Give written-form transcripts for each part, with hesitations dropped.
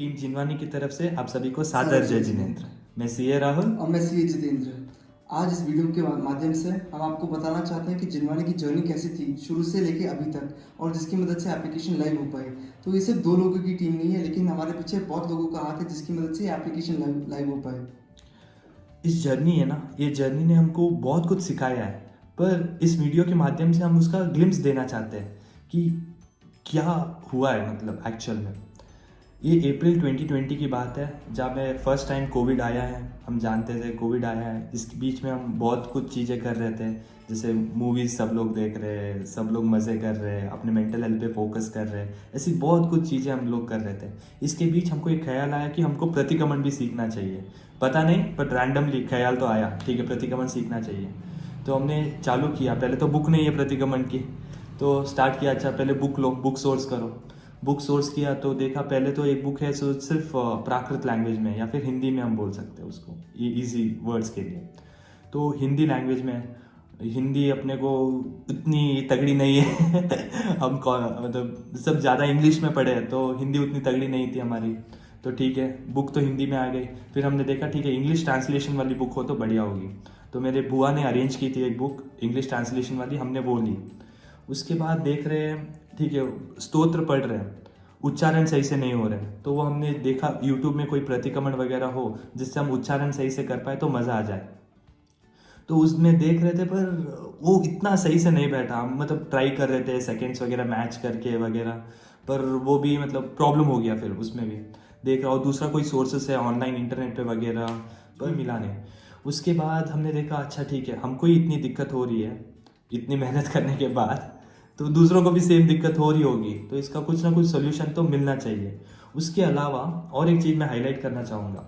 Team Jinvani की तरफ से आप सभी को सादर जय जिनेंद्र। मैं सीए राहुल। और मैं सी जितेंद्र। आज इस वीडियो के माध्यम से हम आपको बताना चाहते हैं कि जिनवानी की जर्नी कैसी थी शुरू से लेके अभी तक, और जिसकी मदद से एप्लीकेशन लाइव हो पाए। तो ये सिर्फ 2 लोगों की टीम नहीं है, लेकिन हमारे पीछे बहुत लोगों का हाथ है जिसकी मदद से एप्लीकेशन लाइव हो पाए। इस जर्नी है ना, ये जर्नी ने हमको बहुत कुछ सिखाया है, पर इस वीडियो के माध्यम से हम उसका ग्लिम्स देना चाहते हैं कि क्या हुआ है, मतलब एक्चुअल में। ये अप्रैल 2020 की बात है, जब मैं फर्स्ट टाइम कोविड आया है। हम जानते थे कोविड आया है, इसके बीच में हम बहुत कुछ चीज़ें कर रहे थे, जैसे मूवीज़ सब लोग देख रहे हैं, सब लोग मज़े कर रहे हैं, अपने मेंटल हेल्थ पे फोकस कर रहे हैं, ऐसी बहुत कुछ चीज़ें हम लोग कर रहे थे। इसके बीच हमको एक ख्याल आया कि हमको प्रतिक्रमण भी सीखना चाहिए। पता नहीं, पर रैंडमली ख्याल तो आया, ठीक है प्रतिक्रमण सीखना चाहिए। तो हमने चालू किया। पहले तो बुक नहीं है प्रतिक्रमण की, तो स्टार्ट किया, अच्छा पहले बुक लो, बुक सोर्स करो। बुक सोर्स किया तो देखा, पहले तो एक बुक है सो सिर्फ प्राकृत लैंग्वेज में, या फिर हिंदी में हम बोल सकते हैं उसको, ये इजी वर्ड्स के लिए। तो हिंदी लैंग्वेज में, हिंदी अपने को उतनी तगड़ी नहीं है हम मतलब सब ज़्यादा इंग्लिश में पढ़े, तो हिंदी उतनी तगड़ी नहीं थी हमारी। तो ठीक है, बुक तो हिंदी में आ गई। फिर हमने देखा ठीक है, इंग्लिश ट्रांसलेशन वाली बुक हो तो बढ़िया होगी। तो मेरे बुआ ने अरेंज की थी एक बुक इंग्लिश ट्रांसलेशन वाली, हमने वो ली। उसके बाद देख रहे हैं, ठीक है स्तोत्र पढ़ रहे हैं, उच्चारण सही से नहीं हो रहे हैं, तो वो हमने देखा यूट्यूब में कोई प्रतिक्रमण वगैरह हो जिससे हम उच्चारण सही से कर पाए तो मज़ा आ जाए। तो उसमें देख रहे थे, पर वो इतना सही से नहीं बैठा। हम मतलब ट्राई कर रहे थे सेकंड्स वगैरह मैच करके वगैरह, पर वो भी मतलब प्रॉब्लम हो गया। फिर उसमें भी देख रहा, और दूसरा कोई सोर्सेस है ऑनलाइन इंटरनेट पे वगैरह, पर मिला नहीं। उसके बाद हमने देखा अच्छा ठीक है, हमको ही इतनी दिक्कत हो रही है इतनी मेहनत करने के बाद, तो दूसरों को भी सेम दिक्कत हो रही होगी, तो इसका कुछ ना कुछ सोल्यूशन तो मिलना चाहिए। उसके अलावा और एक चीज़ मैं हाईलाइट करना चाहूँगा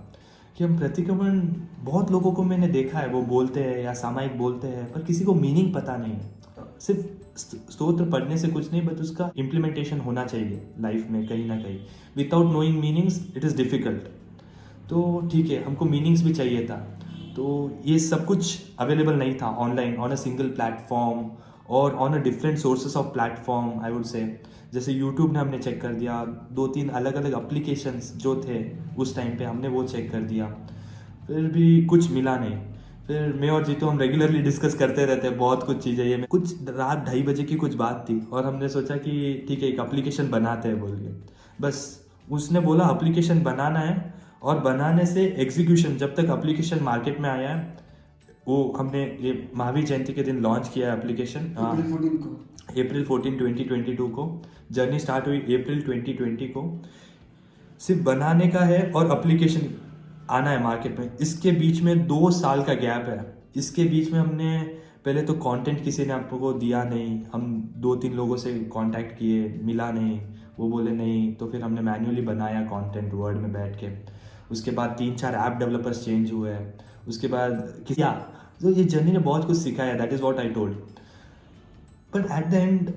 कि हम प्रतिक्रमण, बहुत लोगों को मैंने देखा है वो बोलते हैं या सामायिक बोलते हैं, पर किसी को मीनिंग पता नहीं है। सिर्फ स्तोत्र पढ़ने से कुछ नहीं, बट उसका इम्प्लीमेंटेशन होना चाहिए लाइफ में कहीं ना कहीं। Without knowing meanings it is difficult. तो ठीक है, हमको मीनिंग्स भी चाहिए था, तो ये सब कुछ अवेलेबल नहीं था online on a single platform और on a different sources of platform I would say. जैसे यूट्यूब ने हमने चेक कर दिया, 2-3 अलग अलग एप्लीकेशंस जो थे उस टाइम पे हमने वो चेक कर दिया, फिर भी कुछ मिला नहीं। फिर मैं और जीतू हम रेगुलरली डिस्कस करते रहते हैं बहुत कुछ चीज़ें। ये कुछ रात 2:30 बजे की कुछ बात थी, और हमने सोचा कि ठीक है एक एप्लीकेशन बनाते हैं बोल के। बस उसने बोला एप्लीकेशन बनाना है, और बनाने से एग्जीक्यूशन, जब तक एप्लीकेशन मार्केट में आया है, वो हमने ये महावीर जयंती के दिन लॉन्च किया है एप्लीकेशन। अप्रैल 14 2022 को जर्नी स्टार्ट हुई, अप्रैल 2020 को। सिर्फ बनाने का है और एप्लीकेशन आना है मार्केट में, इसके बीच में 2 साल का गैप है। इसके बीच में हमने पहले तो कंटेंट किसी ने आपको दिया नहीं, हम 2-3 लोगों से कांटेक्ट किए, मिला नहीं, वो बोले नहीं, तो फिर हमने मैन्युअली बनाया कंटेंट वर्ड में बैठ के। उसके बाद 3-4 ऐप डेवलपर्स चेंज हुए हैं। उसके बाद क्या, तो ये जर्नी ने बहुत कुछ सिखाया, that is what I told. But at the end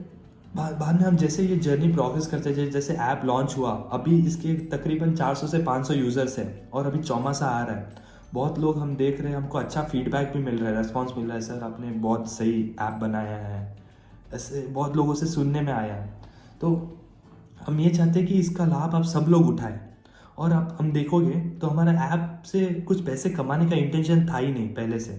बाद में हम जैसे ये जर्नी प्रोग्रेस करते जाए, जैसे ऐप लॉन्च हुआ, अभी इसके तकरीबन 400 से 500 यूज़र्स हैं, और अभी चौमासा आ रहा है। बहुत लोग हम देख रहे हैं, हमको अच्छा फीडबैक भी मिल रहा है, रेस्पॉन्स मिल रहा है, सर आपने बहुत सही ऐप बनाया है, ऐसे बहुत लोगों से सुनने में आया है। तो हम ये चाहते हैं कि इसका लाभ आप सब लोग उठाएं। और आप हम देखोगे तो हमारा ऐप से कुछ पैसे कमाने का इंटेंशन था ही नहीं पहले से।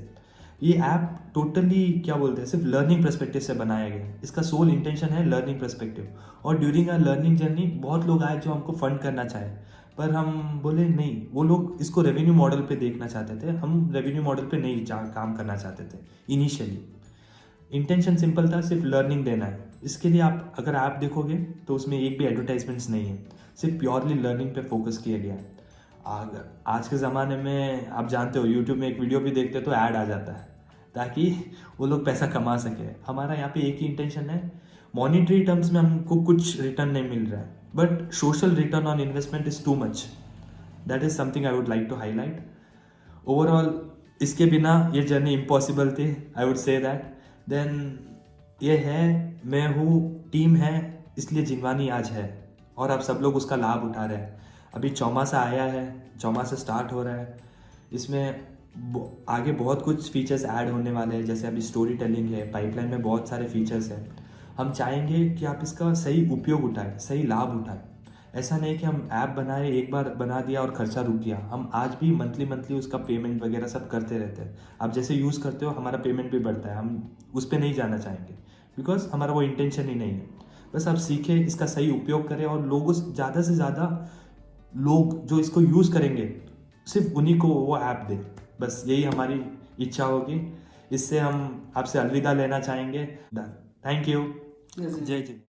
ये ऐप टोटली क्या बोलते हैं, सिर्फ लर्निंग पर्सपेक्टिव से बनाया गया। इसका सोल इंटेंशन है लर्निंग पर्सपेक्टिव। और ड्यूरिंग आर लर्निंग जर्नी बहुत लोग आए जो हमको फंड करना चाहे, पर हम बोले नहीं, वो लोग इसको रेवेन्यू मॉडल पे देखना चाहते थे, हम रेवेन्यू मॉडल पे नहीं काम करना चाहते थे इनिशियली। इंटेंशन सिंपल था, सिर्फ लर्निंग देना है। इसके लिए आप अगर ऐप देखोगे तो उसमें एक भी एडवर्टाइजमेंट्स नहीं है, सिर्फ प्योरली लर्निंग पे फोकस किया गया है। आज के ज़माने में आप जानते हो यूट्यूब में एक वीडियो भी देखते हो तो ऐड आ जाता है, ताकि वो लोग पैसा कमा सके। हमारा यहाँ पे एक ही इंटेंशन है, मॉनिटरी टर्म्स में हमको कुछ रिटर्न नहीं मिल रहा है, but social return on investment is too much. That is something I would like to highlight. Overall इसके बिना ये जर्नी इम्पॉसिबल थी, I would say that. Then ये है, मैं हूँ, टीम है, इसलिए जिनवानी आज है, और आप सब लोग उसका लाभ उठा रहे हैं। अभी चौमासा आया है, चौमासा स्टार्ट हो रहा है, इसमें आगे बहुत कुछ फीचर्स ऐड होने वाले हैं, जैसे अभी स्टोरी टेलिंग है, पाइपलाइन में बहुत सारे फीचर्स हैं। हम चाहेंगे कि आप इसका सही उपयोग उठाएं, सही लाभ उठाएं, ऐसा नहीं कि हम ऐप बनाए, एक बार बना दिया और खर्चा रुक गया। हम आज भी मंथली उसका पेमेंट वगैरह सब करते रहते हैं। आप जैसे यूज़ करते हो हमारा पेमेंट भी बढ़ता है, हम उस पर नहीं जाना चाहेंगे बिकॉज हमारा वो इंटेंशन ही नहीं है। बस आप सीखें, इसका सही उपयोग करें और लोगों से ज़्यादा लोग जो इसको यूज़ करेंगे सिर्फ उन्हीं को वो ऐप दें। बस यही हमारी इच्छा होगी। इससे हम आपसे अलविदा लेना चाहेंगे। Thank you. Yes, yes. जय जी।